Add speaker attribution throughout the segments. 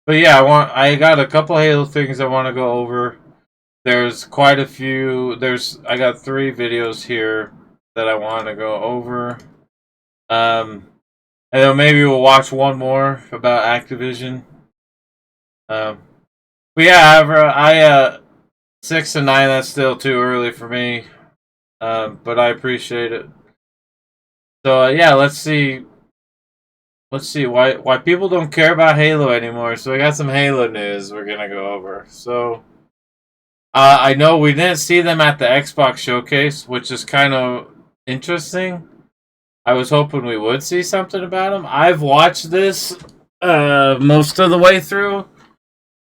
Speaker 1: But yeah, I got a couple Halo things I want to go over. There's quite a few. I got 3 videos here that I want to go over. And then maybe we'll watch one more about Activision. But yeah, I 6 to 9. That's still too early for me. But I appreciate it. So yeah, let's see. Let's see why people don't care about Halo anymore. So we got some Halo news we're gonna go over. So I know we didn't see them at the Xbox showcase, which is kind of interesting. I was hoping we would see something about them. I've watched this most of the way through,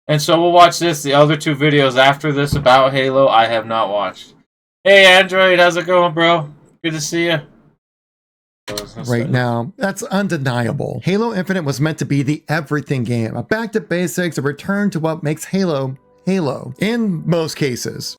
Speaker 1: and so we'll watch this. The other 2 videos after this about Halo, I have not watched. Hey Android, how's it going, bro? Good to see you.
Speaker 2: Right now, that's undeniable. Halo Infinite was meant to be the everything game, a back to basics, a return to what makes Halo, Halo, in most cases.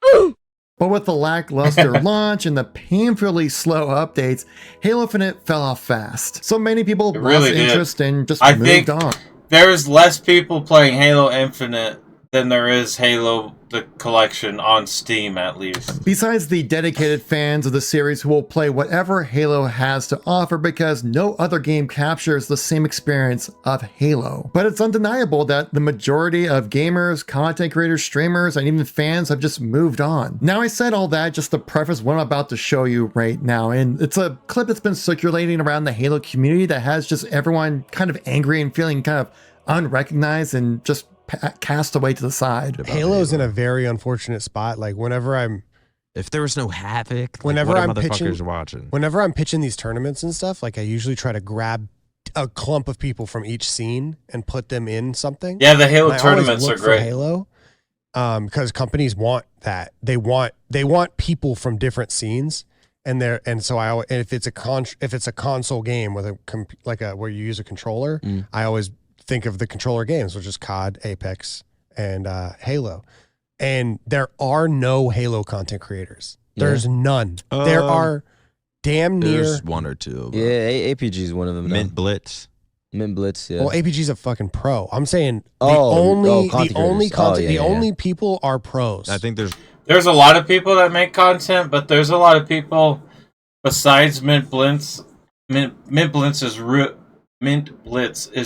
Speaker 2: But with the lackluster launch and the painfully slow updates, Halo Infinite fell off fast. So many people lost interest and just moved on.
Speaker 1: There's less people playing Halo Infinite than there is Halo the collection on Steam, at least.
Speaker 2: Besides the dedicated fans of the series who will play whatever Halo has to offer because no other game captures the same experience of Halo. But it's undeniable that the majority of gamers, content creators, streamers, and even fans have just moved on. Now I said all that just to preface what I'm about to show you right now, and it's a clip that's been circulating around the Halo community that has just everyone kind of angry and feeling kind of unrecognized and just cast away to the side.
Speaker 3: Halo's in a very unfortunate spot. Like
Speaker 4: if there was no Havoc,
Speaker 3: whenever
Speaker 4: I'm watching.
Speaker 3: Whenever I'm pitching these tournaments and stuff, like I usually try to grab a clump of people from each scene and put them in something.
Speaker 1: Yeah, the Halo tournaments are great.
Speaker 3: Halo, because companies want that. They want people from different scenes, and if it's a console game with where you use a controller, I always think of the controller games, which is COD, Apex, and Halo. And there are no Halo content creators. There's none. There are damn near...
Speaker 4: There's 1 or 2.
Speaker 5: Yeah, APG is one of them.
Speaker 4: Mint Blitz.
Speaker 5: Mint Blitz, yeah.
Speaker 3: Well, APG's a fucking pro. I'm saying the only people are pros.
Speaker 4: I think
Speaker 1: there's a lot of people that make content, but there's a lot of people besides Mint Blitz. Mint Blitz is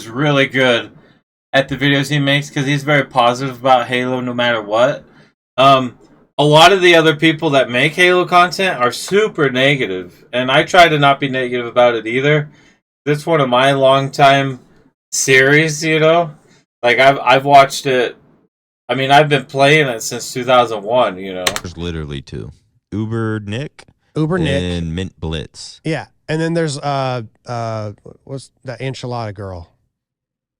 Speaker 1: really good at the videos he makes because he's very positive about Halo no matter what. A lot of the other people that make Halo content are super negative, and I try to not be negative about it either. It's one of my longtime series, you know? Like, I've watched it. I mean, I've been playing it since 2001, you know?
Speaker 4: There's literally 2. Uber Nick, and Mint Blitz.
Speaker 3: Yeah. And then there's what's that enchilada girl?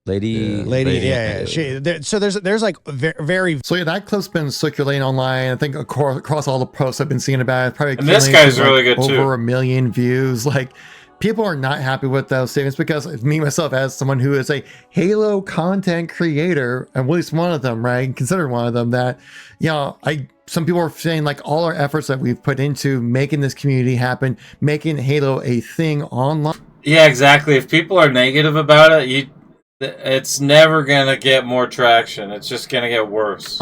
Speaker 5: Lady,
Speaker 3: yeah. So there's like very.
Speaker 2: So yeah, that clip's been circulating online. I think across all the posts I've been seeing about it, probably.
Speaker 1: And this guy's really good too.
Speaker 2: Over 1 million views. Like, people are not happy with those statements because me myself, as someone who is a Halo content creator, at least one of them, right, considered one of them, that some people are saying like all our efforts that we've put into making this community happen, making Halo a thing online.
Speaker 1: Yeah, exactly. If people are negative about it, it's never gonna get more traction. It's just gonna get worse.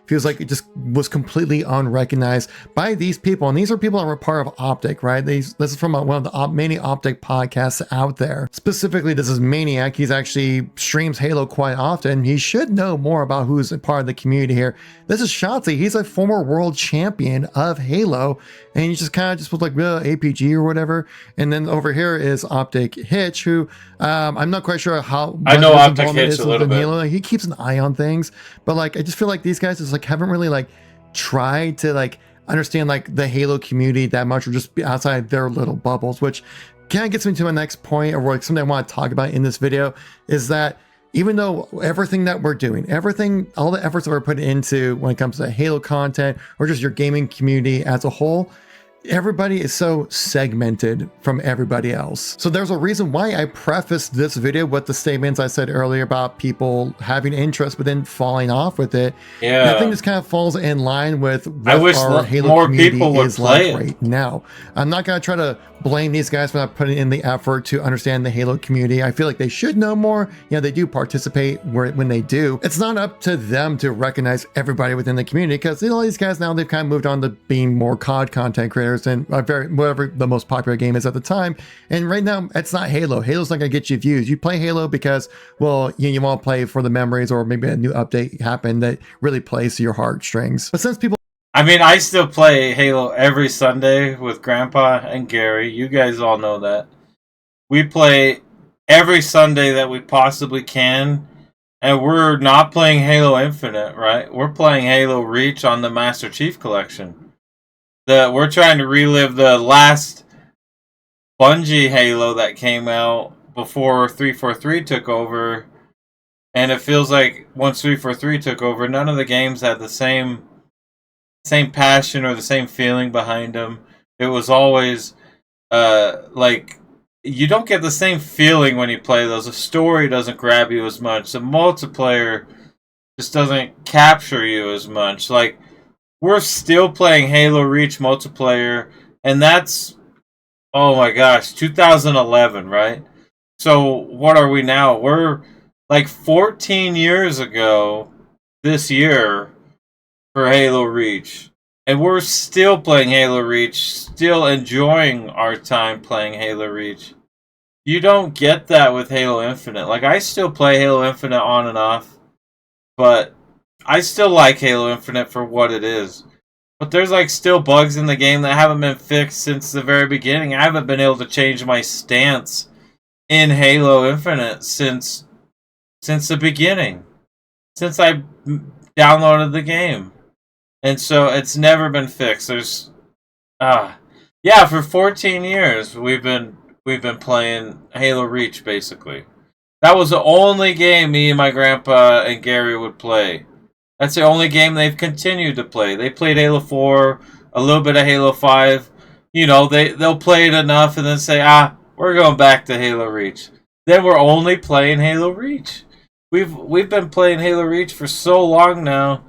Speaker 2: Feels like it just was completely unrecognized by these people. And these are people that were part of Optic, right? This is from one of the many Optic podcasts out there. Specifically, this is Maniac. He's actually streams Halo quite often. He should know more about who's a part of the community here. This is Shotzi. He's a former world champion of Halo. And he just kind of just was like, APG or whatever. And then over here is Optic Hitch, who I'm not quite sure how
Speaker 1: I know Optic Hitch a little bit.
Speaker 2: Halo. He keeps an eye on things, but like I just feel like these guys just like haven't really like tried to like understand like the Halo community that much, or just be outside their little bubbles, which kind of gets me to my next point, or like something I want to talk about in this video, is that even though everything that we're doing, all the efforts that we're putting into when it comes to Halo content or just your gaming community as a whole, everybody is so segmented from everybody else. So there's a reason why I prefaced this video with the statements I said earlier about people having interest but then falling off with it.
Speaker 1: Yeah.
Speaker 2: And I think this kind of falls in line with what
Speaker 1: I wish
Speaker 2: our Halo
Speaker 1: more
Speaker 2: community
Speaker 1: people would
Speaker 2: is
Speaker 1: play
Speaker 2: like
Speaker 1: it.
Speaker 2: right now. I'm not going to try to blame these guys for not putting in the effort to understand the Halo community. I feel like they should know more. You know, they do participate when they do. It's not up to them to recognize everybody within the community, because, you know, these guys now, they've kind of moved on to being more COD content creators and whatever the most popular game is at the time. And right now, it's not Halo. Halo's not going to get you views. You play Halo because, well, you want to play for the memories, or maybe a new update happened that really plays to your heartstrings. But since people,
Speaker 1: I mean, I still play Halo every Sunday with Grandpa and Gary. You guys all know that. We play every Sunday that we possibly can, and we're not playing Halo Infinite, right? We're playing Halo Reach on the Master Chief Collection. We're trying to relive the last Bungie Halo that came out before 343 took over, and it feels like once 343 took over, none of the games had the same passion or the same feeling behind them. It was always like, you don't get the same feeling when you play those. The story doesn't grab you as much. The multiplayer just doesn't capture you as much. Like, we're still playing Halo Reach multiplayer, and that's, oh my gosh, 2011, right? So what are we now? We're like 14 years ago this year for Halo Reach. And we're still playing Halo Reach, still enjoying our time playing Halo Reach. You don't get that with Halo Infinite. Like, I still play Halo Infinite on and off, but I still like Halo Infinite for what it is. But there's like still bugs in the game that haven't been fixed since the very beginning. I haven't been able to change my stance in Halo Infinite since the beginning. Since I downloaded the game. And so it's never been fixed. There's yeah, for 14 years we've been playing Halo Reach, basically. That was the only game me and my grandpa and Gary would play. That's the only game they've continued to play. They played Halo 4, a little bit of Halo 5. You know, they'll play it enough and then say, we're going back to Halo Reach. Then we're only playing Halo Reach. We've been playing Halo Reach for so long now.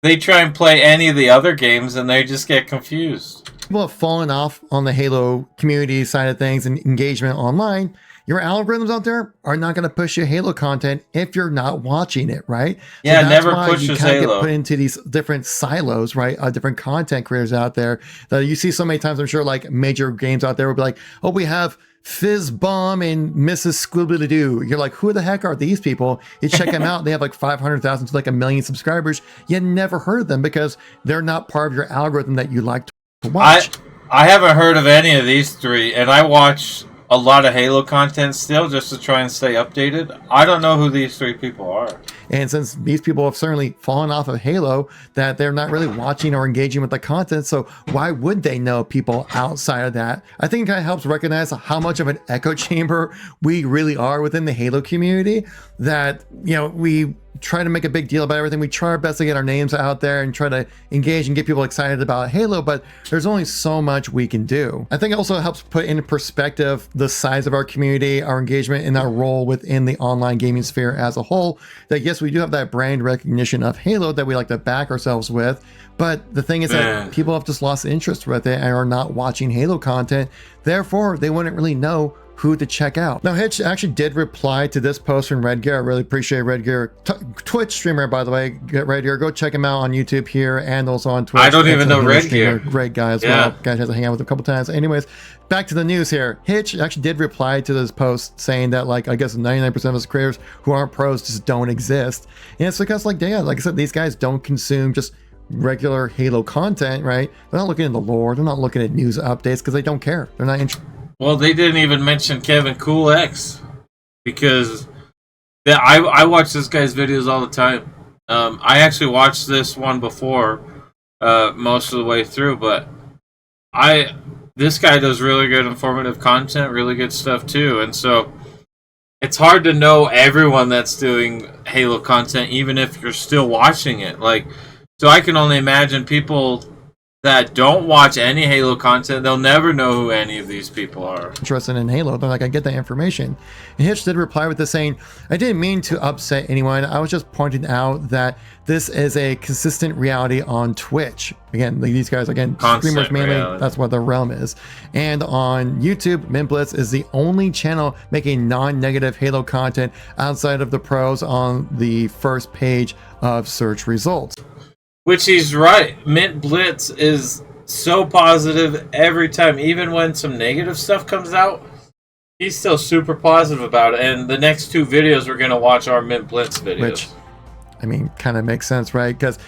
Speaker 1: They try and play any of the other games and they just get confused.
Speaker 2: people have fallen off on the Halo community side of things and engagement online, your algorithms out there are not going to push you Halo content if you're not watching it, right?
Speaker 1: Yeah,
Speaker 2: so
Speaker 1: never pushes
Speaker 2: you kind of
Speaker 1: Halo.
Speaker 2: get put into these different silos, right? Different content creators out there that you see so many times. I'm sure like major games out there will be like, oh, we have Fizz Bomb and Mrs. Scooby-Doo. You're like, who the heck are these people? You check them out. They have like 500,000 to like 1 million subscribers. You never heard of them because they're not part of your algorithm that you like to watch.
Speaker 1: I haven't heard of any of these three, and I watch a lot of Halo content still just to try and stay updated. I don't know who these three people are.
Speaker 2: And since these people have certainly fallen off of Halo, that they're not really watching or engaging with the content, so why would they know people outside of that? I think it kind of helps recognize how much of an echo chamber we really are within the Halo community, that, you know, we try to make a big deal about everything. We try our best to get our names out there and try to engage and get people excited about Halo, but there's only so much we can do. I think it also helps put into perspective the size of our community, our engagement, and our role within the online gaming sphere as a whole. That yes, we do have that brand recognition of Halo that we like to back ourselves with, but the thing is that people have just lost interest with it and are not watching Halo content. Therefore, they wouldn't really know who to check out. Now, Hitch actually did reply to this post from Red Gear. I really appreciate Red Gear, Twitch streamer, by the way. Red Gear, go check him out on YouTube here and also on Twitch.
Speaker 1: I don't even know Red Gear.
Speaker 2: Great guy as well. Guys has to hang out with him a couple times. Anyways, back to the news here. Hitch actually did reply to this post saying that, like, I guess 99% of his creators who aren't pros just don't exist. And it's because, like, yeah, like I said, these guys don't consume just regular Halo content, right? They're not looking at the lore. They're not looking at news updates because they don't care. They're not interested.
Speaker 1: Well, they didn't even mention Kevin Cool X because I watch this guy's videos all the time. I actually watched this one before most of the way through, but this guy does really good informative content, really good stuff too, and so it's hard to know everyone that's doing Halo content, even if you're still watching it. Like, so I can only imagine people that don't watch any Halo content, they'll never know who any of these people are.
Speaker 2: Interested in Halo, they're like, I get that information. And Hitch did reply with this saying, I didn't mean to upset anyone. I was just pointing out that this is a consistent reality on Twitch. Again, these guys,
Speaker 1: Constant
Speaker 2: streamers mainly,
Speaker 1: reality.
Speaker 2: that's what their realm is. And on YouTube, Mint Blitz is the only channel making non-negative Halo content outside of the pros on the first page of search results.
Speaker 1: Which he's right. Mint Blitz is so positive every time. Even when some negative stuff comes out, he's still super positive about it. And the next 2 videos we're going to watch are Mint Blitz videos.
Speaker 2: Which, I mean, kind of makes sense, right? Because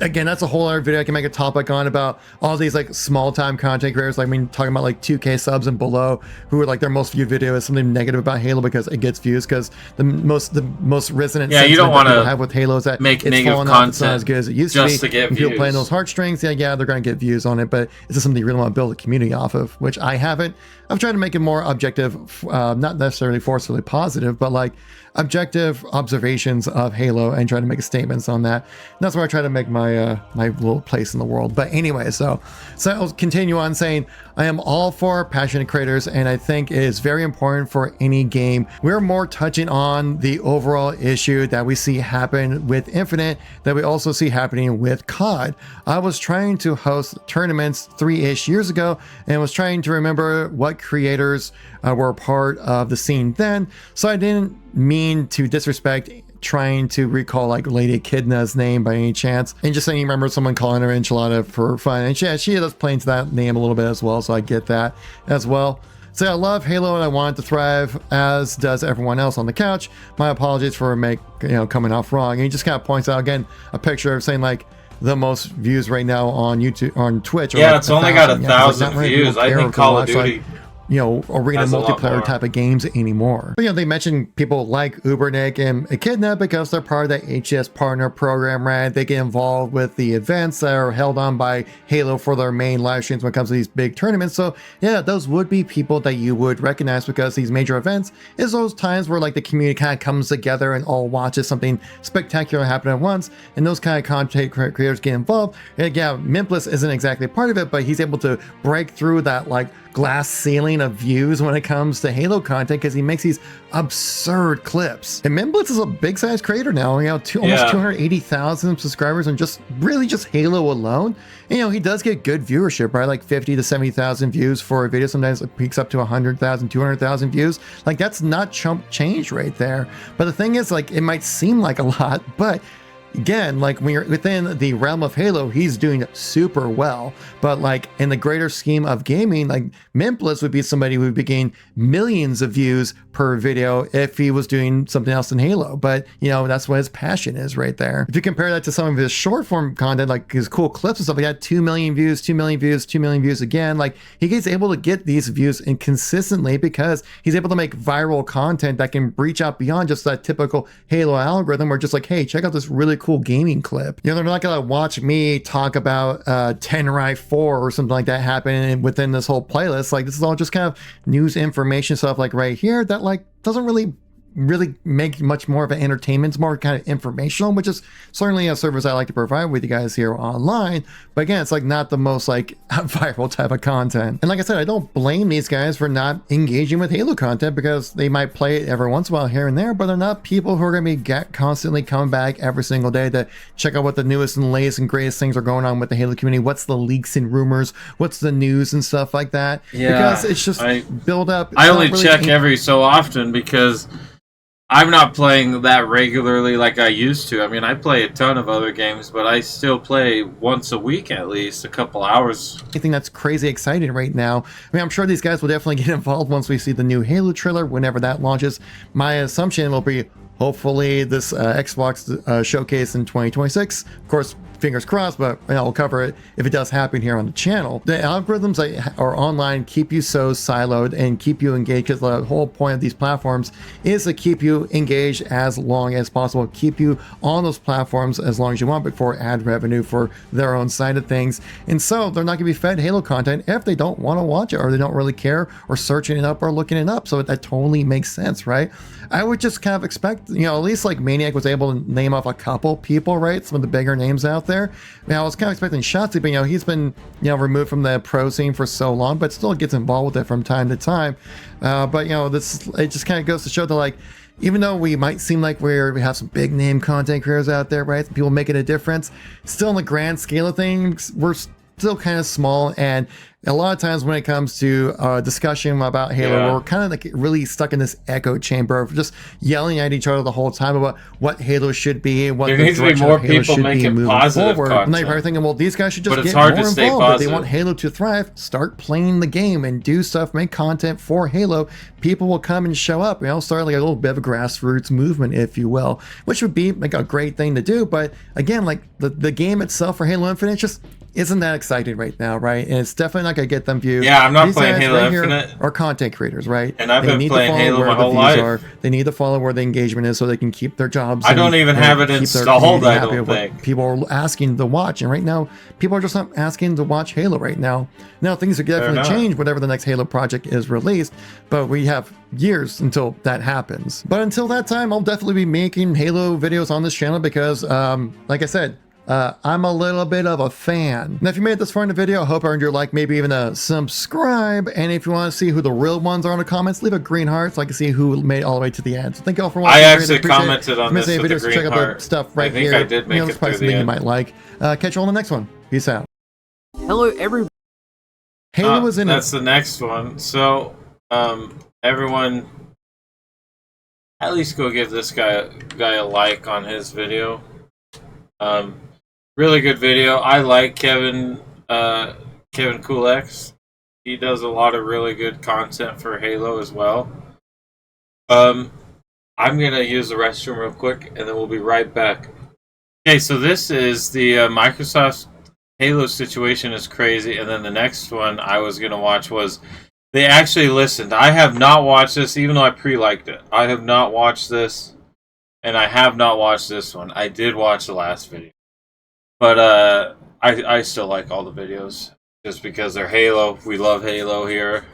Speaker 2: again, that's a whole other video I can make a topic on about all these like small time content creators. Like, I mean, talking about like 2K subs and below, who are like their most viewed video is something negative about Halo because it gets views. Because the most resonant
Speaker 1: you don't want to
Speaker 2: have with Halo is that
Speaker 1: make
Speaker 2: it's
Speaker 1: negative
Speaker 2: fallen off. It's not
Speaker 1: content
Speaker 2: as good as it used
Speaker 1: just
Speaker 2: to be.
Speaker 1: to get
Speaker 2: and people
Speaker 1: views.
Speaker 2: playing those heartstrings, yeah, they're going to get views on it. But it's just something you really want to build a community off of, which I haven't. I've tried to make it more objective, not necessarily forcefully positive, but like objective observations of Halo and try to make statements on that. And that's where I try to make my my little place in the world. But anyway, so I'll continue on saying I am all for passionate creators, and I think it is very important for any game. We're more touching on the overall issue that we see happen with Infinite that we also see happening with COD. I was trying to host tournaments 3-ish years ago and was trying to remember what creators were part of the scene then, so I didn't mean to disrespect trying to recall like Lady Echidna's name by any chance, and just saying you remember someone calling her Enchilada for fun, and she does play into that name a little bit as well, so I get that as well. So I love Halo and I want it to thrive, as does everyone else on the couch. My apologies for coming off wrong. And he just kind of points out again a picture of saying like the most views right now on YouTube, on Twitch.
Speaker 1: Yeah,
Speaker 2: like
Speaker 1: it's only got
Speaker 2: 1,000.
Speaker 1: 1,000 views. I think Call of Duty
Speaker 2: arena
Speaker 1: has a lot
Speaker 2: multiplayer
Speaker 1: more.
Speaker 2: type of games anymore. But they mentioned people like Ubernick and Echidna because they're part of the HCS partner program, right? They get involved with the events that are held on by Halo for their main live streams when it comes to these big tournaments. So yeah, those would be people that you would recognize, because these major events is those times where like the community kind of comes together and all watches something spectacular happen at once, and those kind of content creators get involved. And yeah, Mint Blitz isn't exactly part of it, but he's able to break through that like glass ceiling of views when it comes to Halo content because he makes these absurd clips. And Mint Blitz is a big size creator now, almost 280,000 subscribers and just Halo alone. And, he does get good viewership, right? Like 50 to 70,000 views for a video. Sometimes it peaks up to 100,000, 200,000 views. Like, that's not chump change right there. But the thing is, like, it might seem like a lot, but again, like when you're within the realm of Halo, he's doing super well. But like in the greater scheme of gaming, like Mint Blitz would be somebody who would be getting millions of views per video if he was doing something else in Halo. But that's what his passion is right there. If you compare that to some of his short form content, like his cool clips and stuff, he got 2 million views, 2 million views, 2 million views again. Like he gets able to get these views and consistently because he's able to make viral content that can reach out beyond just that typical Halo algorithm where just like, hey, check out this really cool gaming clip. They're not gonna watch me talk about Tenrai 4 or something like that happening within this whole playlist. Like this is all just kind of news information stuff like right here that like doesn't really make much more of an entertainment. It's more kind of informational, which is certainly a service I like to provide with you guys here online. But again, it's like not the most like viral type of content. And like I said, I don't blame these guys for not engaging with Halo content because they might play it every once in a while here and there, but they're not people who are going to be constantly coming back every single day to check out what the newest and latest and greatest things are going on with the Halo community. What's the leaks and rumors? What's the news and stuff like that?
Speaker 1: Yeah,
Speaker 2: because it's just build up.
Speaker 1: I only check every so often because I'm not playing that regularly like I used to. I mean, I play a ton of other games, but I still play once a week at least, a couple hours.
Speaker 2: Anything that's crazy exciting right now. I mean, I'm sure these guys will definitely get involved once we see the new Halo trailer, whenever that launches. My assumption will be hopefully this Xbox showcase in 2026. Of course, fingers crossed, but I'll cover it if it does happen here on the channel. The algorithms that are online keep you so siloed and keep you engaged, because the whole point of these platforms is to keep you engaged as long as possible, keep you on those platforms as long as you want before ad revenue for their own side of things. And so they're not going to be fed Halo content if they don't want to watch it or they don't really care or searching it up or looking it up. So that totally makes sense, right? I would just kind of expect, at least like Maniac was able to name off a couple people, right? Some of the bigger names out there. there. I was kind of expecting Shotzi, but he's been removed from the pro scene for so long, but still gets involved with it from time to time. But this it just kind of goes to show that like, even though we might seem like we have some big name content creators out there, right? People making a difference. Still, in the grand scale of things, we're still kind of small, and a lot of times when it comes to discussion about Halo, we're kind of like really stuck in this echo chamber of just yelling at each other the whole time about what Halo should be and what
Speaker 1: there
Speaker 2: the
Speaker 1: needs to be more people making positive
Speaker 2: forward.
Speaker 1: content.
Speaker 2: And then you're probably thinking, well, these guys should just get
Speaker 1: hard
Speaker 2: more
Speaker 1: to stay
Speaker 2: involved. If they
Speaker 1: positive.
Speaker 2: want Halo to thrive, start playing the game and do stuff, make content for Halo. People will come and show up. Start like a little bit of a grassroots movement, if you will, which would be like a great thing to do. But again, like the game itself for Halo Infinite just isn't that exciting right now, right? And it's definitely not going to get them views.
Speaker 1: Yeah, I'm not
Speaker 2: These
Speaker 1: playing
Speaker 2: guys
Speaker 1: Halo
Speaker 2: right
Speaker 1: Infinite.
Speaker 2: Here are content creators, right?
Speaker 1: And I've
Speaker 2: they
Speaker 1: been
Speaker 2: need
Speaker 1: playing
Speaker 2: to follow
Speaker 1: Halo
Speaker 2: where
Speaker 1: my
Speaker 2: the
Speaker 1: whole
Speaker 2: views
Speaker 1: life.
Speaker 2: Are. They need to follow where the engagement is so they can keep their jobs.
Speaker 1: I don't even have it
Speaker 2: keep their
Speaker 1: installed,
Speaker 2: community
Speaker 1: I
Speaker 2: happy
Speaker 1: don't
Speaker 2: with what
Speaker 1: think.
Speaker 2: people are asking to watch. And right now, people are just not asking to watch Halo right now. Now, things are definitely
Speaker 1: not.
Speaker 2: change whenever the next Halo project is released, but we have years until that happens. But until that time, I'll definitely be making Halo videos on this channel because, like I said, I'm a little bit of a fan. Now, if you made it this far in the video, I hope I earned your like, maybe even a subscribe. And if you want to see who the real ones are in the comments, leave a green heart so I can see who made it all the way to the end. So thank you all for watching.
Speaker 1: I actually commented on this with the green
Speaker 2: check out
Speaker 1: heart.
Speaker 2: the stuff right
Speaker 1: I think
Speaker 2: here.
Speaker 1: I did make it
Speaker 2: It's probably
Speaker 1: through
Speaker 2: something
Speaker 1: the
Speaker 2: you
Speaker 1: end.
Speaker 2: might like. Catch you all in the next one. Peace out.
Speaker 6: Hello, everyone.
Speaker 2: Halo was in
Speaker 1: That's
Speaker 2: it.
Speaker 1: the next one. So, everyone, at least go give this guy a like on his video. Really good video. I like Kevin Coolx. He does a lot of really good content for Halo as well. I'm gonna use the restroom real quick, and then we'll be right back. Okay, so this is the Microsoft Halo situation is crazy, and then the next one I was gonna watch was they actually listened. I have not watched this, even though I pre-liked it. I have not watched this, and I have not watched this one. I did watch the last video, but I still like all the videos just because they're Halo. We love Halo here.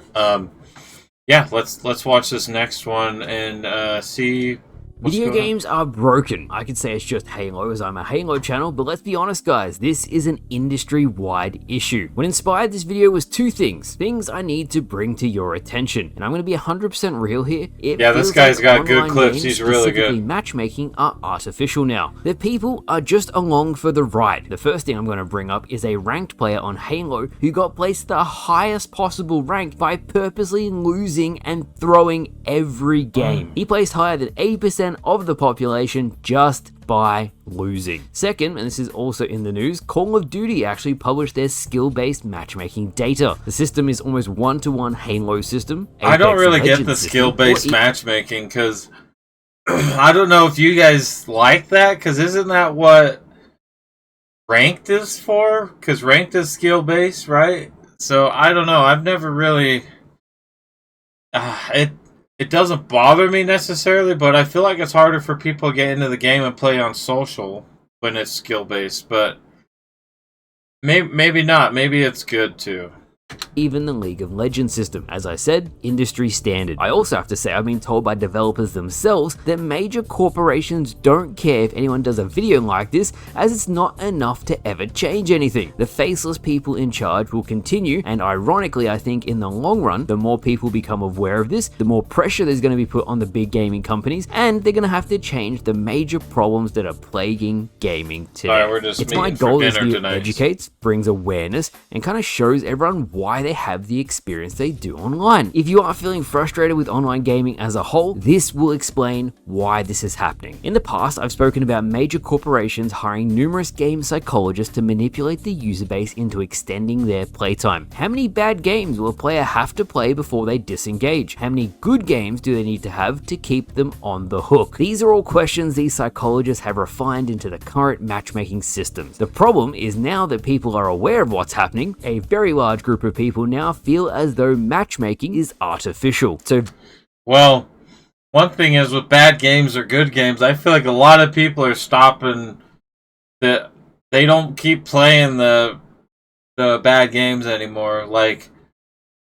Speaker 1: Yeah, let's watch this next one and see.
Speaker 6: Video games are broken. I could say it's just Halo as I'm a Halo channel, but let's be honest guys, this is an industry-wide issue. What inspired this video was two things I need to bring to your attention. And I'm going to be 100% real here.
Speaker 1: Yeah, this guy's got good clips. He's really good.
Speaker 6: Matchmaking are artificial now. The people are just along for the ride. The first thing I'm going to bring up is a ranked player on Halo who got placed the highest possible rank by purposely losing and throwing every game. He placed higher than 80% of the population just by losing. Second, and this is also in the news, Call of Duty actually published their skill-based matchmaking data. The system is almost one-to-one Halo system.
Speaker 1: I don't
Speaker 6: Apex
Speaker 1: really get
Speaker 6: Legends
Speaker 1: the
Speaker 6: system,
Speaker 1: skill-based
Speaker 6: or
Speaker 1: matchmaking because I don't know if you guys like that, because isn't that what ranked is for? Because ranked is skill-based, right? So I don't know. I've never really... It doesn't bother me necessarily, but I feel like it's harder for people to get into the game and play on social when it's skill-based, but maybe not. Maybe it's good too.
Speaker 6: even the League of Legends system. As I said, industry standard. I also have to say I've been told by developers themselves that major corporations don't care if anyone does a video like this, as it's not enough to ever change anything. The faceless people in charge will continue, and ironically I think in the long run, the more people become aware of this, the more pressure there's going to be put on the big gaming companies, and they're going to have to change the major problems that are plaguing gaming today.
Speaker 1: Alright, we're just
Speaker 6: It's my
Speaker 1: meeting for
Speaker 6: goal this
Speaker 1: dinner
Speaker 6: video
Speaker 1: tonight.
Speaker 6: educates, brings awareness, and kind of shows everyone why they have the experience they do online. If you are feeling frustrated with online gaming as a whole, this will explain why this is happening. In the past, I've spoken about major corporations hiring numerous game psychologists to manipulate the user base into extending their playtime. How many bad games will a player have to play before they disengage? How many good games do they need to have to keep them on the hook? These are all questions these psychologists have refined into the current matchmaking systems. The problem is now that people are aware of what's happening, a very large group of people now feel as though matchmaking is artificial. So,
Speaker 1: well, one thing is with bad games or good games, I feel like a lot of people are stopping that they don't keep playing the bad games anymore. Like,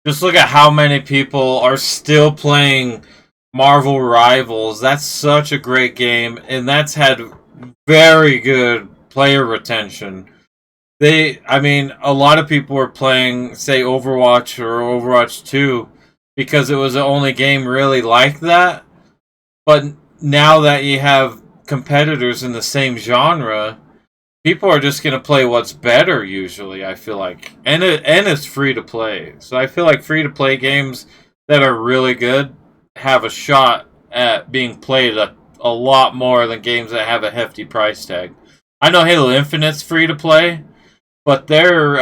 Speaker 1: just look at how many people are still playing Marvel Rivals. That's such a great game, and that's had very good player retention. I mean, a lot of people were playing, say, Overwatch or Overwatch 2 because it was the only game really like that. But now that you have competitors in the same genre, people are just going to play what's better usually, I feel like. And it's free to play. So I feel like free to play games that are really good have a shot at being played a lot more than games that have a hefty price tag. I know Halo Infinite's free to play, but their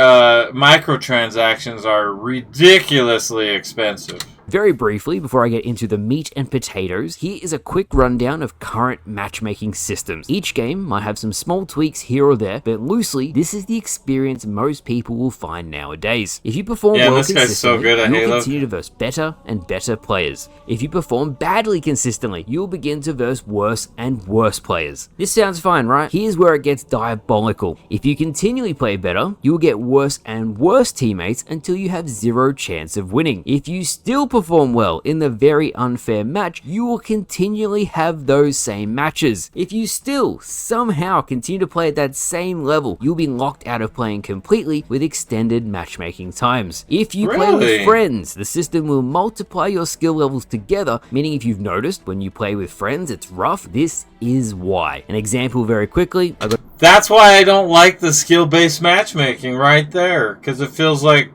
Speaker 1: microtransactions are ridiculously expensive.
Speaker 6: Very briefly, before I get into the meat and potatoes, here is a quick rundown of current matchmaking systems. Each game might have some small tweaks here or there, but loosely, this is the experience most people will find nowadays. If you perform well
Speaker 1: this guy's so
Speaker 6: consistently,
Speaker 1: good at
Speaker 6: you'll
Speaker 1: Halo.
Speaker 6: continue to verse better and better players. If you perform badly consistently, you'll begin to verse worse and worse players. This sounds fine, right? Here's where it gets diabolical. If you continually play better, you'll get worse and worse teammates until you have zero chance of winning. If you still perform well in the very unfair match, you will continually have those same matches. If you still somehow continue to play at that same level, you'll be locked out of playing completely with extended matchmaking times. If you play with friends, the system will multiply your skill levels together, meaning if you've noticed when you play with friends it's rough, this is why. An example very quickly,
Speaker 1: That's why I don't like the skill-based matchmaking right there, because it feels like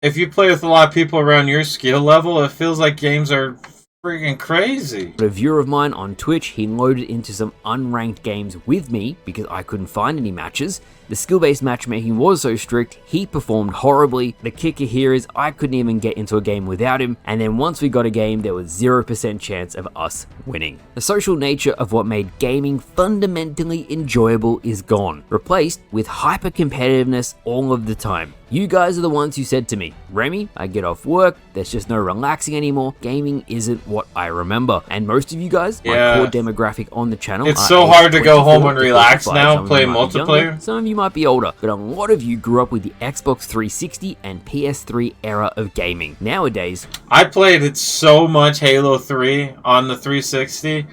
Speaker 1: if you play with a lot of people around your skill level, it feels like games are freaking crazy.
Speaker 6: A viewer of mine on Twitch, he loaded into some unranked games with me because I couldn't find any matches. The skill-based matchmaking was so strict, he performed horribly. The kicker here is I couldn't even get into a game without him, and then once we got a game, there was 0% chance of us winning. The social nature of what made gaming fundamentally enjoyable is gone, replaced with hyper-competitiveness all of the time. You guys are the ones who said to me, Remy, I get off work, there's just no relaxing anymore, gaming isn't what I remember. And most of you guys, my core demographic on the channel,
Speaker 1: it's so hard to go home and relax now, play multiplayer.
Speaker 6: Some of you might be older, but a lot of you grew up with the Xbox 360 and PS3 era of gaming. Nowadays,
Speaker 1: I played it so much Halo 3 on the 360,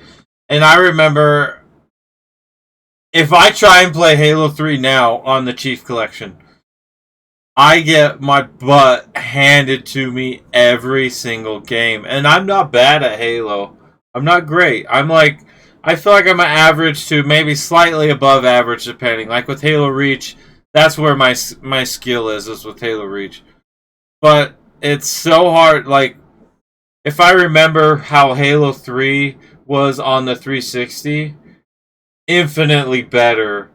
Speaker 1: and I remember if I try and play Halo 3 now on the Chief Collection, I get my butt handed to me every single game. And I'm not bad at Halo. I'm not great. I feel like I'm an average to maybe slightly above average depending. Like with Halo Reach, that's where my skill is with Halo Reach. But it's so hard. Like, if I remember how Halo 3 was on the 360, infinitely better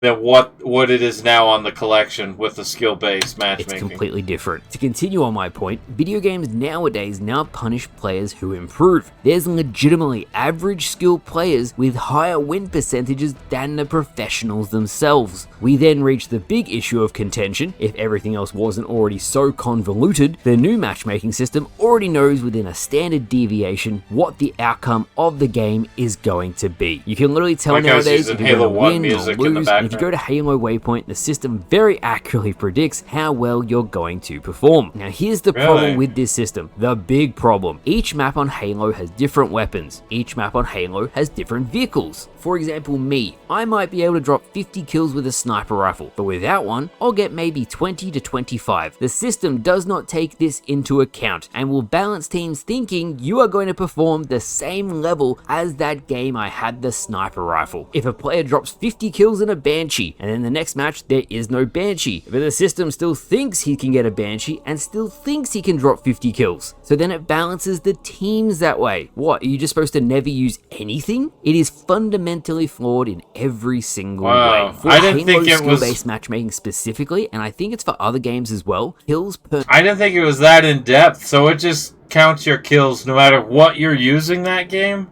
Speaker 1: than what it is now on the collection with the skill-based matchmaking.
Speaker 6: It's completely different. To continue on my point, video games nowadays now punish players who improve. There's legitimately average skill players with higher win percentages than the professionals themselves. We then reach the big issue of contention. If everything else wasn't already so convoluted, the new matchmaking system already knows within a standard deviation what the outcome of the game is going to be. You can literally tell nowadays if you're going to win or lose, and if you go to Halo Waypoint, the system very accurately predicts how well you're going to perform. Now here's the problem with this system, the big problem. Each map on Halo has different weapons. Each map on Halo has different vehicles. For example, me, I might be able to drop 50 kills with a sniper rifle, but without one, I'll get maybe 20 to 25. The system does not take this into account and will balance teams thinking you are going to perform the same level as that game I had the sniper rifle. If a player drops 50 kills in a Banshee, and in the next match there is no Banshee, but the system still thinks he can get a Banshee and still thinks he can drop 50 kills. So then it balances the teams that way. What, are you just supposed to never use anything? It is fundamentally flawed in every single way. For
Speaker 1: I didn't think it was
Speaker 6: skill-based matchmaking specifically, and I think it's for other games as well, kills per...
Speaker 1: I didn't think it was that in depth, so it just counts your kills no matter what you're using that game?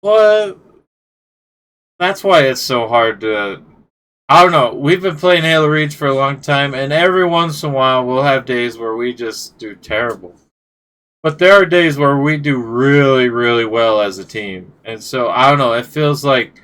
Speaker 1: What? That's why it's so hard to... I don't know. We've been playing Halo Reach for a long time, and every once in a while we'll have days where we just do terrible. But there are days where we do really, really well as a team. And so, I don't know, it feels like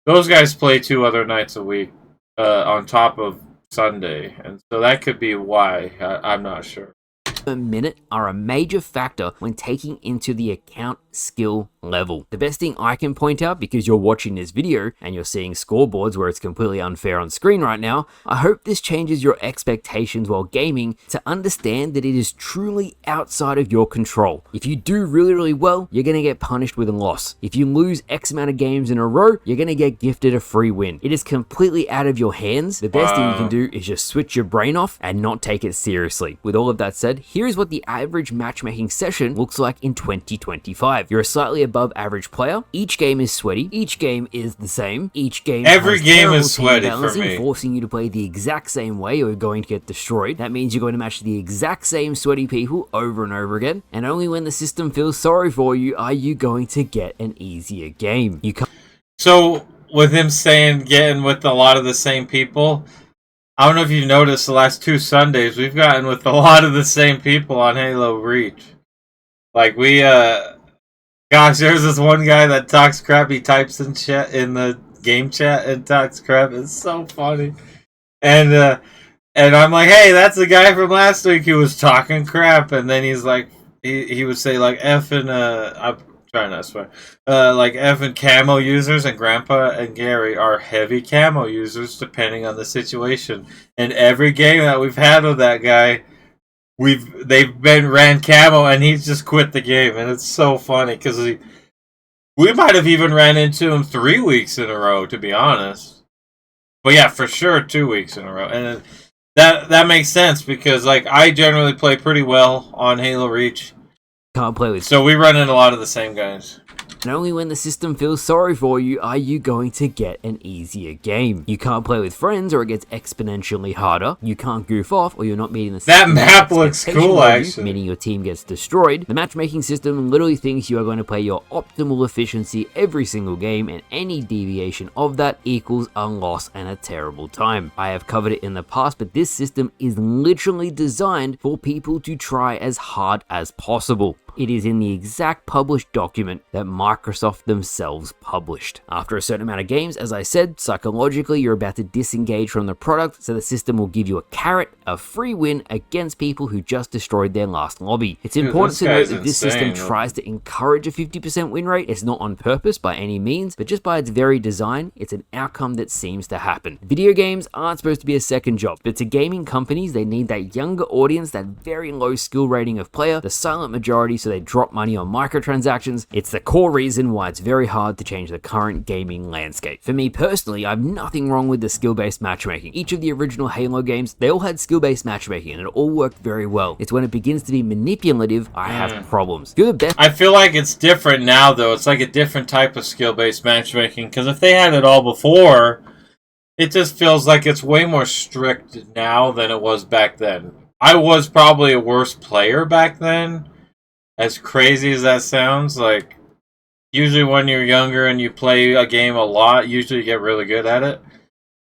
Speaker 1: those guys play 2 other nights a week on top of Sunday. And so that could be why. I'm not sure.
Speaker 6: Per minute are a major factor when taking into the account skill level. The best thing I can point out, because you're watching this video and you're seeing scoreboards where it's completely unfair on screen right now, I hope this changes your expectations while gaming to understand that it is truly outside of your control. If you do really well, you're going to get punished with a loss. If you lose X amount of games in a row, you're going to get gifted a free win. It is completely out of your hands. The best thing you can do is just switch your brain off and not take it seriously. With all of that said, here is what the average matchmaking session looks like in 2025. You're a slightly above average player. Each game is sweaty. Each game is the same. Each game
Speaker 1: Every
Speaker 6: has
Speaker 1: game
Speaker 6: terrible
Speaker 1: is sweaty
Speaker 6: team
Speaker 1: for
Speaker 6: balancing,
Speaker 1: me.
Speaker 6: forcing you to play the exact same way or you're going to get destroyed. That means you're going to match the exact same sweaty people over and over again. And only when the system feels sorry for you are you going to get an easier game. You can't.
Speaker 1: So, with him saying getting with a lot of the same people, I don't know if you've noticed the last 2 Sundays, we've gotten with a lot of the same people on Halo Reach. Like, gosh, there's this one guy that talks crap, he types in chat, in the game chat and talks crap, it's so funny. And I'm like, hey, that's the guy from last week who was talking crap, and then he's like, he would say, like, effing, I'm trying not to swear, like, effing camo users, and Grandpa and Gary are heavy camo users, depending on the situation. And every game that we've had with that guy, they've been ran camo, and he's just quit the game, and it's so funny, because we might have even ran into him 3 weeks in a row, to be honest. But yeah, for sure, 2 weeks in a row. And that makes sense, because like I generally play pretty well on Halo Reach.
Speaker 6: Can't play with.
Speaker 1: So we run into a lot of the same guys.
Speaker 6: And only when the system feels sorry for you are you going to get an easier game. You can't play with friends or it gets exponentially harder. You can't goof off or you're not meeting the
Speaker 1: That map looks cool, actually.
Speaker 6: Meaning your team gets destroyed. The matchmaking system literally thinks you are going to play your optimal efficiency every single game, and any deviation of that equals a loss and a terrible time. I have covered it in the past, but this system is literally designed for people to try as hard as possible. It is in the exact published document that Microsoft themselves published. After a certain amount of games, as I said, psychologically you're about to disengage from the product, so the system will give you a carrot, a free win against people who just destroyed their last lobby. It's important to note that this system tries to encourage a 50% win rate. It's not on purpose by any means, but just by its very design, it's an outcome that seems to happen. Video games aren't supposed to be a second job, but to gaming companies, they need that younger audience, that very low skill rating of player, the silent majority, so they drop money on microtransactions. It's the core reason why it's very hard to change the current gaming landscape. For me personally, I have nothing wrong with the skill-based matchmaking. Each of the original Halo games, they all had skill-based matchmaking and it all worked very well. It's when it begins to be manipulative, I have problems. You're the best.
Speaker 1: I feel like it's different now, though. It's like a different type of skill-based matchmaking, because if they had it all before, it just feels like it's way more strict now than it was back then. I was probably a worse player back then. As crazy as that sounds, like, usually when you're younger and you play a game a lot, usually you get really good at it.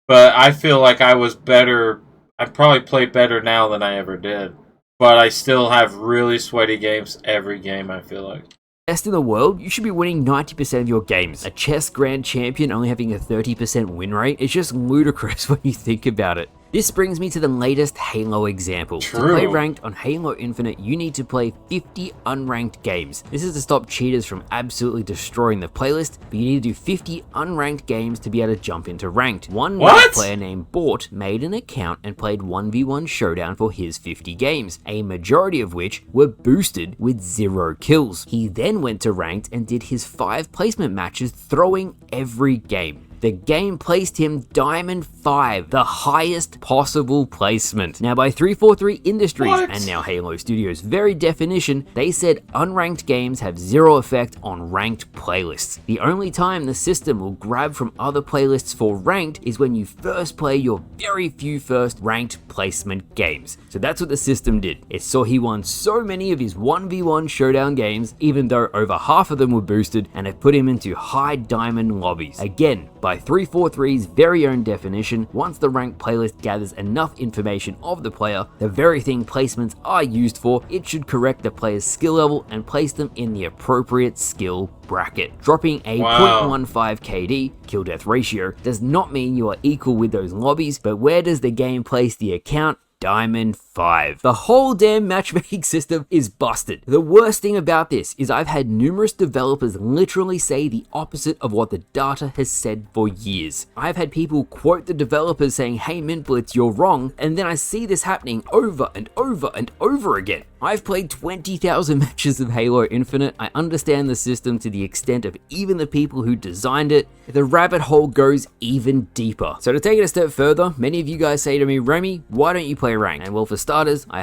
Speaker 1: But I feel like I was better. I probably play better now than I ever did. But I still have really sweaty games every game, I feel like.
Speaker 6: Best in the world, you should be winning 90% of your games. A chess grand champion only having a 30% win rate is just ludicrous when you think about it. This brings me to the latest Halo example.
Speaker 1: True.
Speaker 6: To play ranked on Halo Infinite, you need to play 50 unranked games. This is to stop cheaters from absolutely destroying the playlist, but you need to do 50 unranked games to be able to jump into ranked. One player named Bort made an account and played 1v1 Showdown for his 50 games, a majority of which were boosted with 0 kills. He then went to ranked and did his 5 placement matches, throwing every game. The game placed him Diamond 5, the highest possible placement. Now by 343 Industries and now Halo Studios' very definition, they said unranked games have 0 effect on ranked playlists. The only time the system will grab from other playlists for ranked is when you first play your very few first ranked placement games. So that's what the system did. It saw he won so many of his 1v1 Showdown games, even though over half of them were boosted, and it put him into high diamond lobbies. Again, by 343's very own definition, once the ranked playlist gathers enough information of the player, the very thing placements are used for, it should correct the player's skill level and place them in the appropriate skill bracket. Dropping a 0.15 KD, kill death ratio, does not mean you are equal with those lobbies, but where does the game place the account? Diamond 5. The whole damn matchmaking system is busted. The worst thing about this is I've had numerous developers literally say the opposite of what the data has said for years. I've had people quote the developers saying, hey Mintblitz, you're wrong, and then I see this happening over and over and over again. I've played 20,000 matches of Halo Infinite. I understand the system to the extent of even the people who designed it. The rabbit hole goes even deeper. So to take it a step further, many of you guys say to me, Remy, why don't you play ranked? And well, for starters, I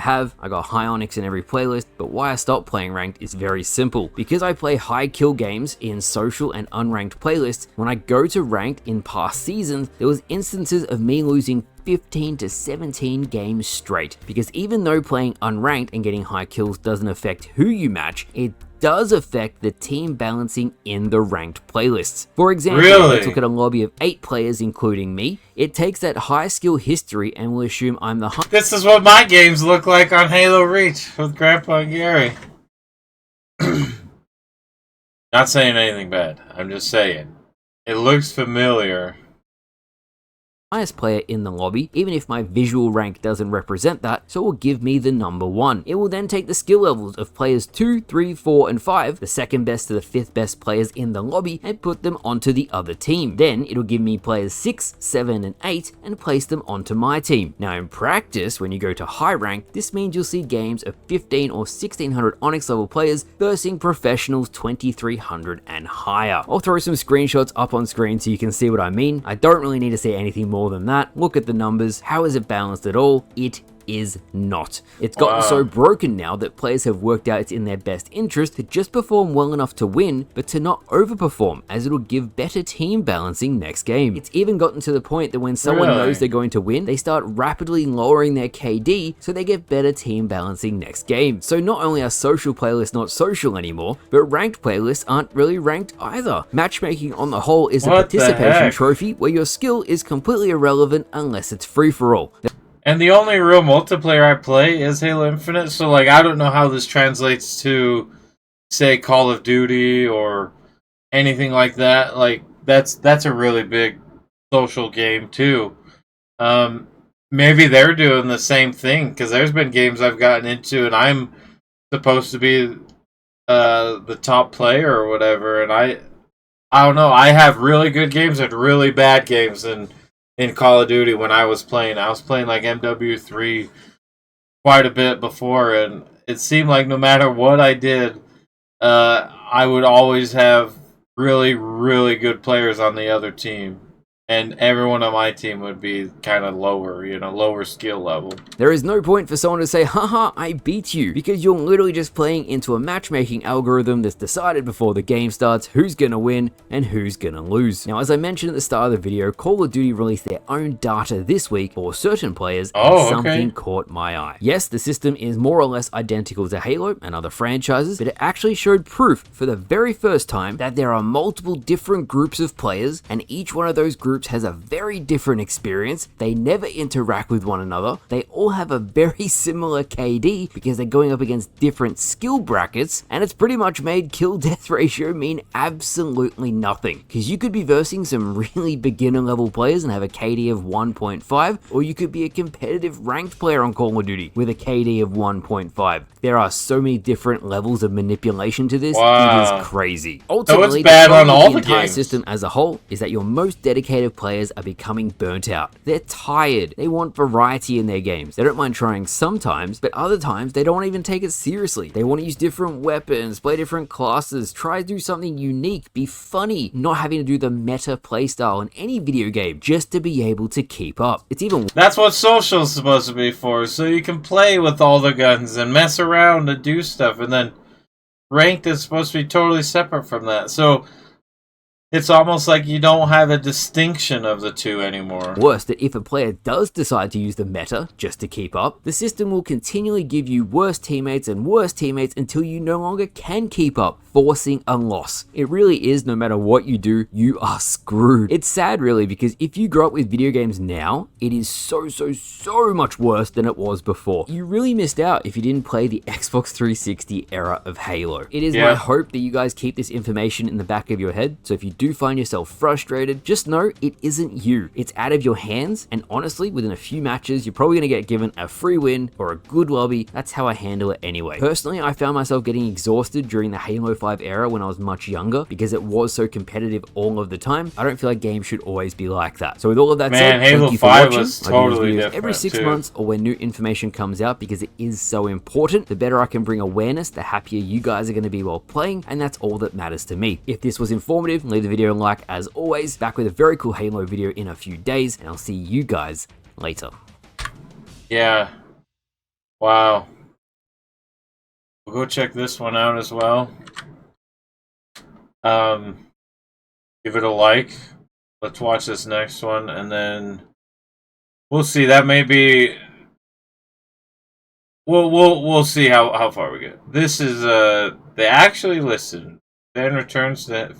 Speaker 6: got high onyx in every playlist, but why I stopped playing ranked is very simple. Because I play high kill games in social and unranked playlists, when I go to ranked in past seasons, there was instances of me losing 15 to 17 games straight. Because even though playing unranked and getting high kills doesn't affect who you match, it does affect the team balancing in the ranked playlists. For example, let's look at a lobby of 8 players including me. It takes that high skill history and will assume I'm the
Speaker 1: This is what my games look like on Halo Reach with Grandpa and Gary. Not saying anything bad. I'm just saying. It looks familiar.
Speaker 6: highest player in the lobby, even if my visual rank doesn't represent that, so it will give me the number 1. It will then take the skill levels of players 2, 3, 4, and 5, the second best to the 5th best players in the lobby, and put them onto the other team. Then it'll give me players 6, 7, and 8, and place them onto my team. Now in practice, when you go to high rank, this means you'll see games of 15 or 1600 Onyx level players versing professionals 2300 and higher. I'll throw some screenshots up on screen so you can see what I mean. I don't really need to say anything more than that. Look at the numbers. How is it balanced at all? It is not. It's gotten so broken now that players have worked out it's in their best interest to just perform well enough to win, but to not overperform, as it'll give better team balancing next game. It's even gotten to the point that when someone knows they're going to win, they start rapidly lowering their KD so they get better team balancing next game. So not only are social playlists not social anymore, but ranked playlists aren't really ranked either. Matchmaking on the whole is a participation trophy where your skill is completely irrelevant unless it's free-for-all.
Speaker 1: And the only real multiplayer I play is Halo Infinite, so like I don't know how this translates to, say, Call of Duty or anything like that. Like that's a really big social game too. Maybe they're doing the same thing because there's been games I've gotten into and I'm supposed to be the top player or whatever, and I don't know. I have really good games and really bad games, and in Call of Duty when I was playing like MW3 quite a bit before, and it seemed like no matter what I did, I would always have really, really good players on the other team. And everyone on my team would be kind of lower, lower skill level.
Speaker 6: There is no point for someone to say, haha, I beat you, because you're literally just playing into a matchmaking algorithm that's decided before the game starts who's gonna win and who's gonna lose. Now, as I mentioned at the start of the video, Call of Duty released their own data this week for certain players, and something caught my eye. Yes, the system is more or less identical to Halo and other franchises, but it actually showed proof for the very first time that there are multiple different groups of players, and each one of those groups has a very different experience. They never interact with one another. They all have a very similar KD because they're going up against different skill brackets, and it's pretty much made kill death ratio mean absolutely nothing, because you could be versing some really beginner level players and have a KD of 1.5, or you could be a competitive ranked player on Call of Duty with a KD of 1.5. There are so many different levels of manipulation to this. It is crazy. Ultimately,
Speaker 1: it's bad on all
Speaker 6: the entire
Speaker 1: games.
Speaker 6: system as a whole is that your most dedicated players are becoming burnt out. They're tired. They want variety in their games. They don't mind trying sometimes, but other times they don't even take it seriously. They want to use different weapons, play different classes, try to do something unique, be funny, not having to do the meta playstyle in any video game just to be able to keep up. It's even
Speaker 1: That's what social's supposed to be for, so you can play with all the guns and mess around and do stuff, and then ranked is supposed to be totally separate from that. So it's almost like you don't have a distinction of the two anymore.
Speaker 6: worse that if a player does decide to use the meta just to keep up, the system will continually give you worse teammates and worse teammates until you no longer can keep up, forcing a loss. It really is, no matter what you do, you are screwed. It's sad really, because if you grow up with video games now, it is so much worse than it was before. You really missed out if you didn't play the Xbox 360 era of Halo. It is my hope that you guys keep this information in the back of your head, so if you do do find yourself frustrated, just know it isn't you. It's out of your hands, and honestly, within a few matches, you're probably going to get given a free win or a good lobby. That's how I handle it anyway. Personally, I found myself getting exhausted during the Halo 5 era when I was much younger because it was so competitive all of the time. I don't feel like games should always be like that. So with all of that said,
Speaker 1: Halo
Speaker 6: thank you for
Speaker 1: 5
Speaker 6: watching.
Speaker 1: was
Speaker 6: I do
Speaker 1: totally
Speaker 6: these videos
Speaker 1: different
Speaker 6: every 6
Speaker 1: too.
Speaker 6: months or when new information comes out because it is so important. The better I can bring awareness, the happier you guys are going to be while playing, and that's all that matters to me. If this was informative, leave the video a like as always. Back with a very cool Halo video in a few days, and I'll see you guys later.
Speaker 1: Yeah. Wow. We'll go check this one out as well. Give it a like. Let's watch this next one, and then we'll see. That may be. We'll see how far we get. This is they actually listed. Then returns to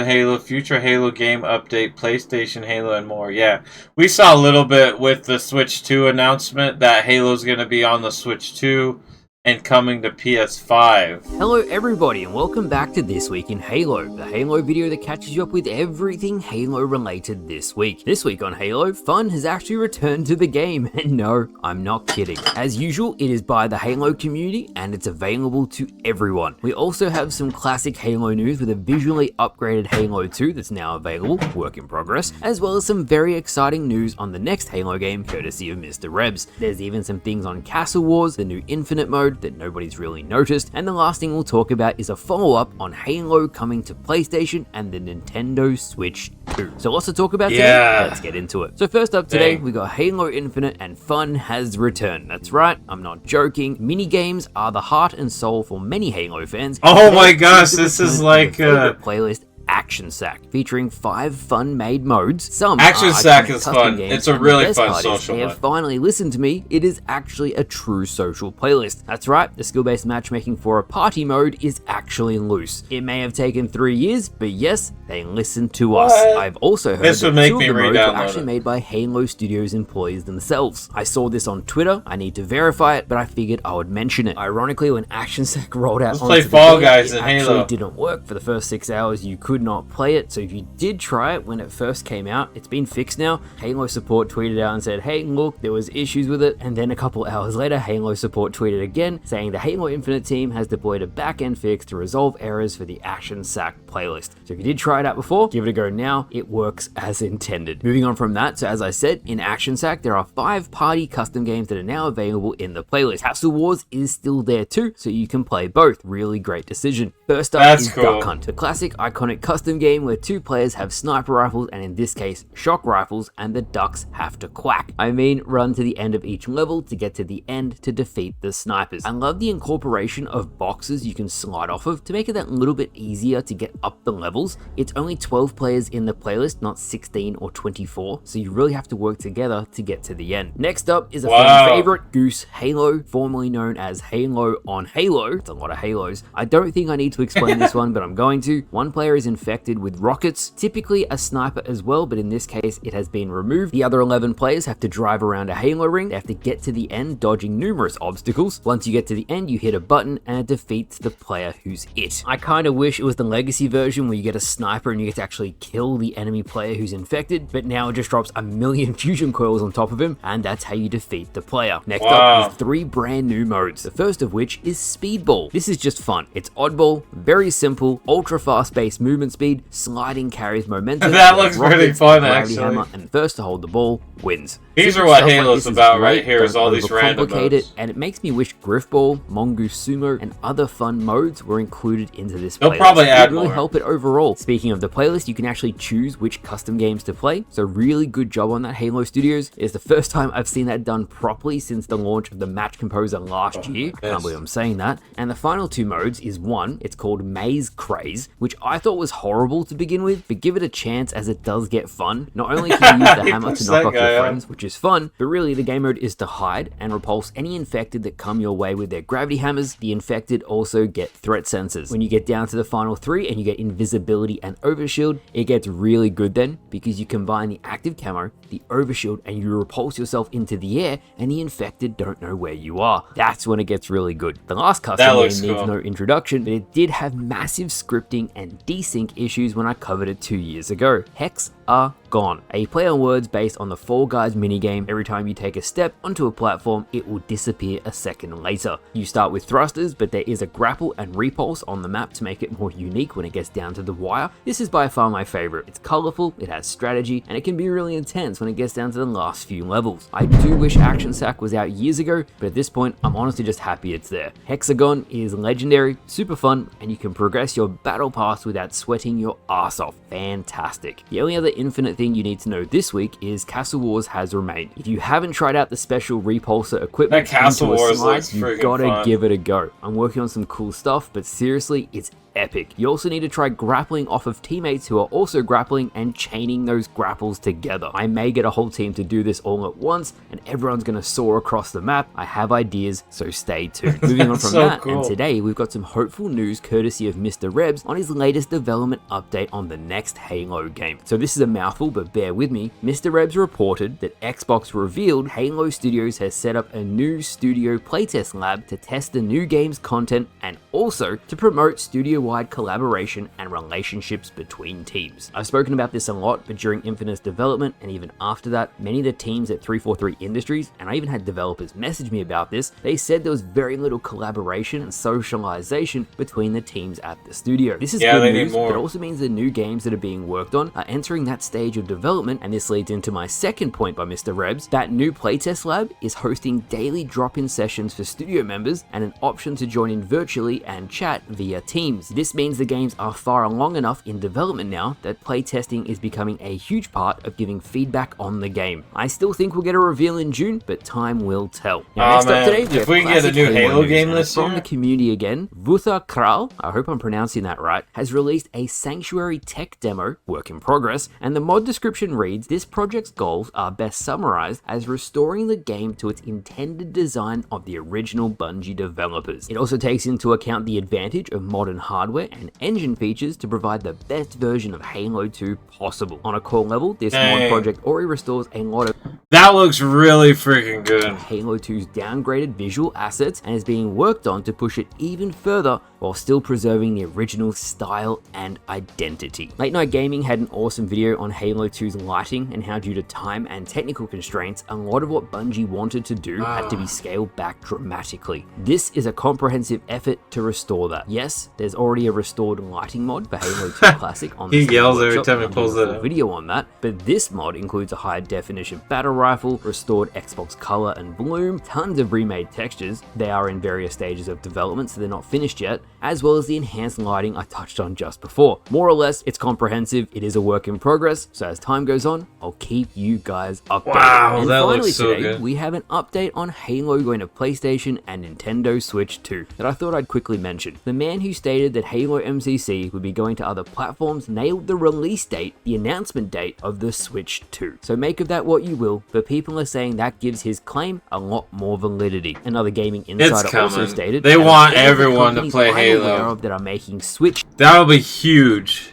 Speaker 1: Halo, future Halo game update, PlayStation Halo, and more. Yeah, we saw a little bit with the Switch 2 announcement that Halo's going to be on the Switch 2 and coming to PS5.
Speaker 6: Hello everybody and welcome back to This Week in Halo, the Halo video that catches you up with everything Halo related this week. This week on Halo, fun has actually returned to the game, and no, I'm not kidding. As usual, it is by the Halo community and it's available to everyone. We also have some classic Halo news with a visually upgraded Halo 2 that's now available, work in progress, as well as some very exciting news on the next Halo game courtesy of Mr. Rebs. There's even some things on Castle Wars, the new Infinite mode that nobody's really noticed, and the last thing we'll talk about is a follow-up on Halo coming to PlayStation and the Nintendo Switch 2. So lots to talk about today, let's get into it. So first up today, we got Halo Infinite and fun has returned. That's right, I'm not joking. Mini games are the heart and soul for many Halo fans.
Speaker 1: Oh my gosh, this is like
Speaker 6: playlist Action Sack, featuring 5 fun-made modes. Some
Speaker 1: Action Sack is fun.
Speaker 6: Games,
Speaker 1: it's a really fun social
Speaker 6: mode. They
Speaker 1: one.
Speaker 6: have finally listened to me. It is actually a true social playlist. That's right, the skill-based matchmaking for a party mode is actually loose. It may have taken 3 years, but yes, they listened to us. I've also heard
Speaker 1: this
Speaker 6: that
Speaker 1: would make
Speaker 6: 2 of
Speaker 1: me
Speaker 6: the modes were
Speaker 1: re-download
Speaker 6: actually
Speaker 1: it.
Speaker 6: made by Halo Studios employees themselves. I saw this on Twitter. I need to verify it, but I figured I would mention it. Ironically, when Action Sack rolled out
Speaker 1: Let's
Speaker 6: onto
Speaker 1: play
Speaker 6: the
Speaker 1: Fall
Speaker 6: game,
Speaker 1: Guys
Speaker 6: it
Speaker 1: in
Speaker 6: actually
Speaker 1: Halo.
Speaker 6: didn't work. For the first 6 hours, you could not play it. So if you did try it when it first came out, it's been fixed now. Halo support tweeted out and said, hey, look, there was issues with it. And then a couple hours later, Halo support tweeted again, saying the Halo Infinite team has deployed a back-end fix to resolve errors for the Action Sack playlist. So if you did try it out before, give it a go now. It works as intended. Moving on from that, so as I said, in Action Sack, there are 5 party custom games that are now available in the playlist. Castle Wars is still there too, so you can play both. Really great decision. First up is
Speaker 1: cool.
Speaker 6: Duck Hunt, the classic iconic custom game where 2 players have sniper rifles and in this case shock rifles, and the ducks have to quack. I mean run to the end of each level to get to the end to defeat the snipers. I love the incorporation of boxes you can slide off of to make it that little bit easier to get up the levels. It's only 12 players in the playlist, not 16 or 24, so you really have to work together to get to the end. Next up is a fan favorite, Goose Halo, formerly known as Halo on Halo. It's a lot of Halos. I don't think I need to explain this one, but I'm going to. One player is infected with rockets, typically a sniper as well, but in this case it has been removed. The other 11 players have to drive around a Halo ring. They have to get to the end, dodging numerous obstacles. Once you get to the end, you hit a button and it defeats the player who's it. I kind of wish it was the legacy version where you get a sniper and you get to actually kill the enemy player who's infected, but now it just drops a million fusion coils on top of him, and that's how you defeat the player. Next up is 3 brand new modes, the first of which is Speedball. This is just fun. It's oddball, very simple, ultra fast paced movement speed, sliding carries momentum.
Speaker 1: That looks pretty fun,
Speaker 6: gravity
Speaker 1: actually.
Speaker 6: hammer, and the first to hold the ball wins.
Speaker 1: These
Speaker 6: Simple
Speaker 1: are what
Speaker 6: stuff like
Speaker 1: Halo's
Speaker 6: this is
Speaker 1: about
Speaker 6: great,
Speaker 1: right here, is
Speaker 6: don't
Speaker 1: all these random
Speaker 6: overcomplicate
Speaker 1: modes.
Speaker 6: it, and it makes me wish Griffball, Mongoose Sumo, and other fun modes were included into this
Speaker 1: They'll
Speaker 6: playlist.
Speaker 1: probably
Speaker 6: It
Speaker 1: add
Speaker 6: would really
Speaker 1: more.
Speaker 6: help it overall. Speaking of the playlist, you can actually choose which custom games to play, so really good job on that, Halo Studios. It's the first time I've seen that done properly since the launch of the Match Composer last year. I can't believe I'm saying that. And the final 2 modes is one, it's called Maze Craze, which I thought was horrible to begin with, but give it a chance as it does get fun. Not only can you use the hammer to knock off your friends, which is fun, but really the game mode is to hide and repulse any infected that come your way with their gravity hammers. The infected also get threat sensors. When you get down to the final 3 and you get invisibility ability and overshield, it gets really good then, because you combine the active camo, the overshield, and you repulse yourself into the air, and the infected don't know where you are. That's when it gets really good. The last custom game needs no introduction, but it did have massive scripting and desync issues when I covered it 2 years ago. Hex are gone. A play on words based on the Fall Guys minigame. Every time you take a step onto a platform, it will disappear a second later. You start with thrusters, but there is a grapple and repulse on the map to make it more unique when it gets down to the wire. This is by far my favorite. It's colorful, it has strategy, and it can be really intense when it gets down to the last few levels. I do wish Action Sack was out years ago, but at this point, I'm honestly just happy it's there. Hexagon is legendary, super fun, and you can progress your battle pass without sweating your ass off. Fantastic. The only other infinite thing you need to know this week is Castle Wars has remained. If you haven't tried out the special repulsor equipment,
Speaker 1: that Castle Wars looks
Speaker 6: you've gotta give it a go. I'm working on some cool stuff, but seriously, it's epic. You also need to try grappling off of teammates who are also grappling and chaining those grapples together. I may get a whole team to do this all at once, and everyone's gonna soar across the map. I have ideas, so stay tuned. Moving on from that, and today we've got some hopeful news courtesy of Mr. Rebs on his latest development update on the next Halo game. So this is a mouthful, but bear with me. Mr. Rebs reported that Xbox revealed Halo Studios has set up a new studio playtest lab to test the new game's content and also to promote studio-wide collaboration and relationships between teams. I've spoken about this a lot, but during Infinite's development and even after that, many of the teams at 343 Industries, and I even had developers message me about this, they said there was very little collaboration and socialization between the teams at the studio. This is good news, but it also means the new games that are being worked on are entering that stage of development, and this leads into my second point by Mr. Rebs. That new playtest lab is hosting daily drop-in sessions for studio members and an option to join in virtually and chat via Teams. This means the games are far along enough in development now that playtesting is becoming a huge part of giving feedback on the game. I still think we'll get a reveal in June, but time will tell. Now, next up today,
Speaker 1: if we can get a new Halo game this year.
Speaker 6: From the community again, Vutha Kral, I hope I'm pronouncing that right, has released a Sanctuary tech demo, work in progress, and the mod description reads, this project's goals are best summarized as restoring the game to its intended design of the original Bungie developers. It also takes into account the advantage of modern hardware and engine features to provide the best version of Halo 2 possible. On a core level, this mod project already restores a lot of
Speaker 1: that looks really freaking good.
Speaker 6: Halo 2's downgraded visual assets and is being worked on to push it even further while still preserving the original style and identity. Late Night Gaming had an awesome video on Halo 2's lighting and how due to time and technical constraints, a lot of what Bungie wanted to do had to be scaled back dramatically. This is a comprehensive effort to restore that. Yes, there's already a restored lighting mod for Halo 2 Classic on the
Speaker 1: he yells every time he pulls it up.
Speaker 6: Video on that, but this mod includes a high definition battle rifle, restored Xbox color and bloom, tons of remade textures. They are in various stages of development, so they're not finished yet, as well as the enhanced lighting I touched on just before. More or less, it's comprehensive. It is a work in progress, so as time goes on, I'll keep you guys updated.
Speaker 1: Wow,
Speaker 6: and
Speaker 1: that
Speaker 6: finally
Speaker 1: looks so
Speaker 6: today,
Speaker 1: good.
Speaker 6: we have an update on Halo going to PlayStation and Nintendo Switch 2 that I thought I'd quickly mention. The man who stated that Halo MCC would be going to other platforms nailed the release date, the announcement date of the Switch 2. So make of that what you will, but people are saying that gives his claim a lot more validity. Another gaming insider also stated
Speaker 1: they want everyone to play Halo
Speaker 6: that are making Switch.
Speaker 1: That'll be huge.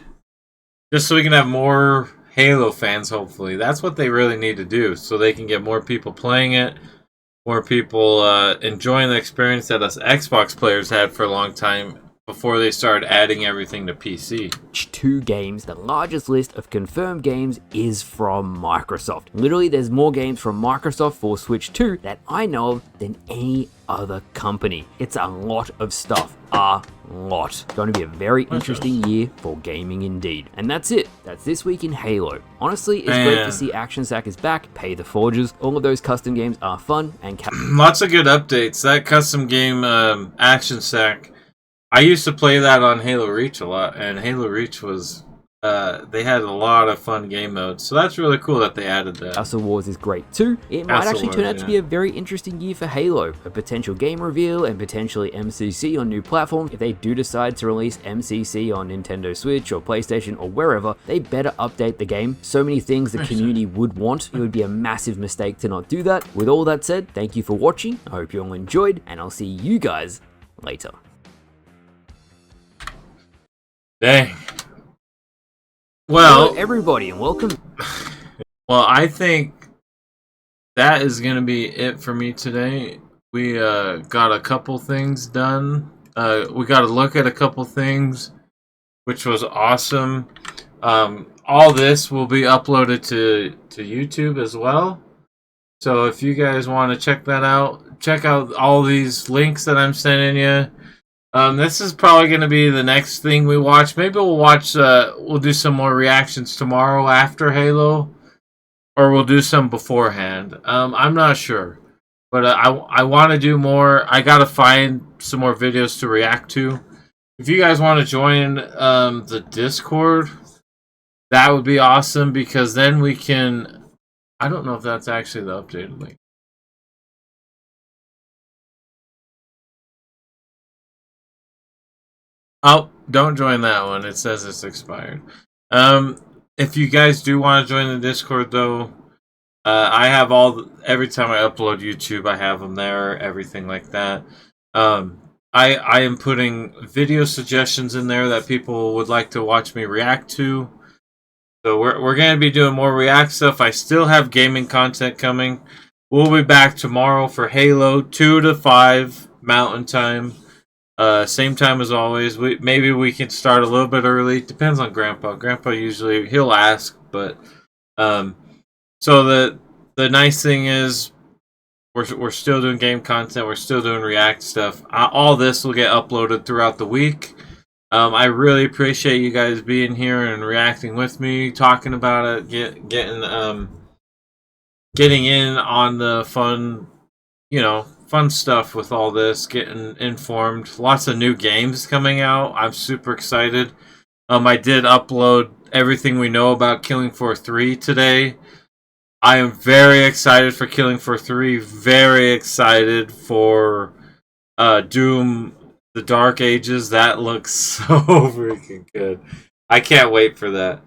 Speaker 1: Just so we can have more Halo fans, hopefully. That's what they really need to do, so they can get more people playing it, more people enjoying the experience that us Xbox players had for a long time before they started adding everything to PC.
Speaker 6: 2 games, the largest list of confirmed games is from Microsoft. Literally, there's more games from Microsoft for Switch 2 that I know of than any other company. It's a lot of stuff. A lot. It's going to be a very interesting year for gaming indeed. And that's it. That's this week in Halo. Honestly, it's great to see Action Sack is back, Pay the Forges. All of those custom games are fun and
Speaker 1: lots of good updates. That custom game, Action Sack, I used to play that on Halo Reach a lot, and Halo Reach was, they had a lot of fun game modes, so that's really cool that they added that.
Speaker 6: Castle Wars is great too. It might actually turn out to be a very interesting year for Halo. A potential game reveal and potentially MCC on new platforms. If they do decide to release MCC on Nintendo Switch or PlayStation or wherever, they better update the game. So many things the community would want. It would be a massive mistake to not do that. With all that said, thank you for watching. I hope you all enjoyed, and I'll see you guys later.
Speaker 1: Dang. Well,
Speaker 6: hello everybody, and welcome.
Speaker 1: Well, I think that is going to be it for me today. We got a couple things done. We got to look at a couple things, which was awesome. All this will be uploaded to YouTube as well. So if you guys want to check that out, check out all these links that I'm sending you. This is probably going to be the next thing we watch. Maybe we'll do some more reactions tomorrow after Halo, or we'll do some beforehand. I'm not sure, but I want to do more. I gotta find some more videos to react to. If you guys want to join the Discord, that would be awesome, because then we can. I don't know if that's actually the updated link. Oh, don't join that one. It says it's expired. If you guys do want to join the Discord, though, I have every time I upload YouTube, I have them there, everything like that. I am putting video suggestions in there that people would like to watch me react to. So we're going to be doing more React stuff. I still have gaming content coming. We'll be back tomorrow for Halo 2 to 5 Mountain Time. Same time as always. Maybe we can start a little bit early. Depends on Grandpa. Grandpa usually he'll ask, but so the nice thing is we're still doing game content. We're still doing React stuff. All this will get uploaded throughout the week. I really appreciate you guys being here and reacting with me, talking about it, getting in on the fun, fun stuff with all this, getting informed. Lots of new games coming out. I'm super excited. I did upload everything we know about Killing Floor 3 today. I am very excited for Killing Floor 3. Very excited for Doom The Dark Ages. That looks so freaking good. I can't wait for that.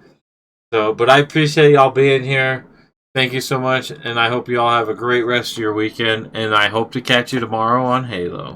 Speaker 1: But I appreciate y'all being here. Thank you so much, and I hope you all have a great rest of your weekend, and I hope to catch you tomorrow on Halo.